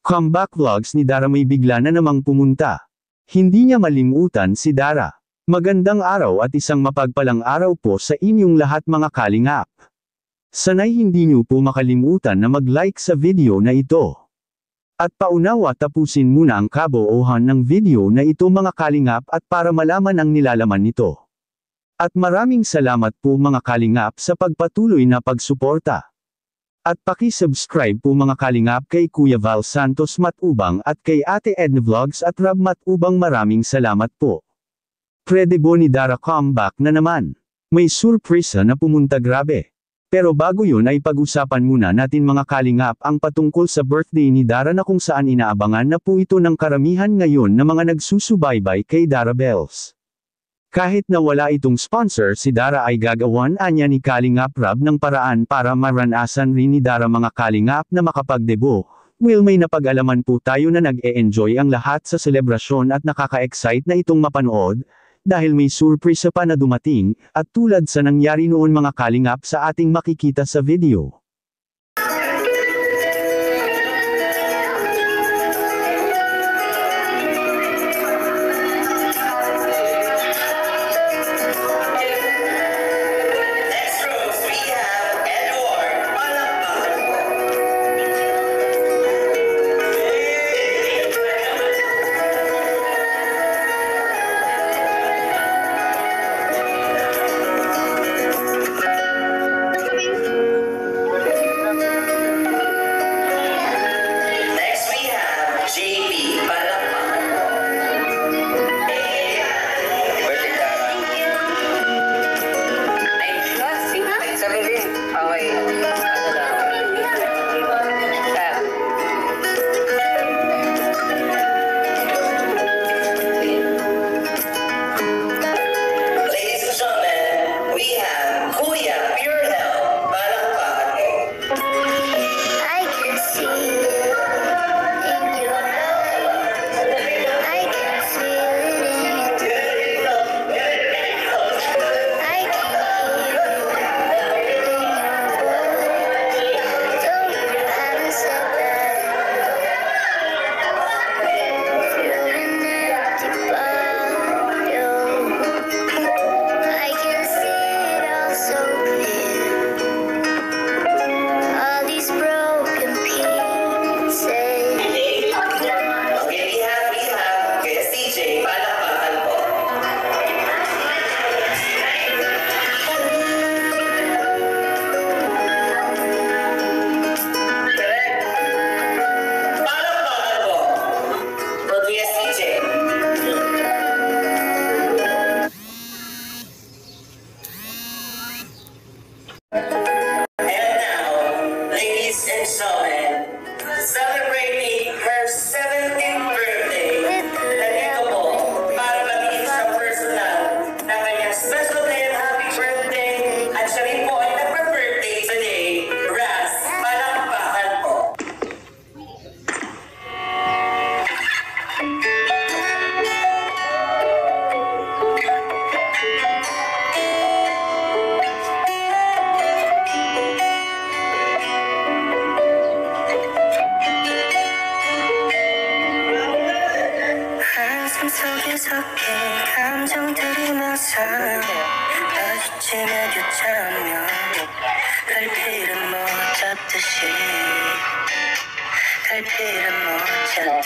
Comeback vlogs ni Dara may bigla na namang pumunta. Hindi niya malimutan si Dara. Magandang araw at isang mapagpalang araw po sa inyong lahat mga kalingap. Sana'y hindi niyo po makalimutan na mag-like sa video na ito. At paunawa tapusin muna ang kabuuhan ng video na ito mga kalingap at para malaman ang nilalaman nito. At maraming salamat po mga kalingap sa pagpatuloy na pagsuporta. At paki-subscribe po mga kalingap kay Kuya Val Santos Matubang at kay Ate Edna Vlogs at Rob Matubang, maraming salamat po. Credibo ni Dara comeback na naman. May surpresa na pumunta, grabe. Pero bago yun ay pag-usapan muna natin mga kalingap ang patungkol sa birthday ni Dara na kung saan inaabangan na po ito ng karamihan ngayon na mga nagsusubaybay kay Dara Bells. Kahit na wala itong sponsor, si Dara ay gagawan anya ni Kalingap Rob ng paraan para maranasan rin ni Dara mga kalingap na makapagdebo. Well, may napag-alaman po tayo na nag-e-enjoy ang lahat sa selebrasyon at nakaka-excite na itong mapanood, dahil may surpresa pa na dumating, at tulad sa nangyari noon mga kalingap sa ating makikita sa video. Celebrating her 17th birthday, nandito po para magiging sa personal na kanyang special day and happy birthday, at siya rin po ay nagpa-birthday today. Raz, palakpakan po. 속에 감정들이 나서 마주치며 교차하며 갈피를 못 잡듯이 갈피를 못 잡듯이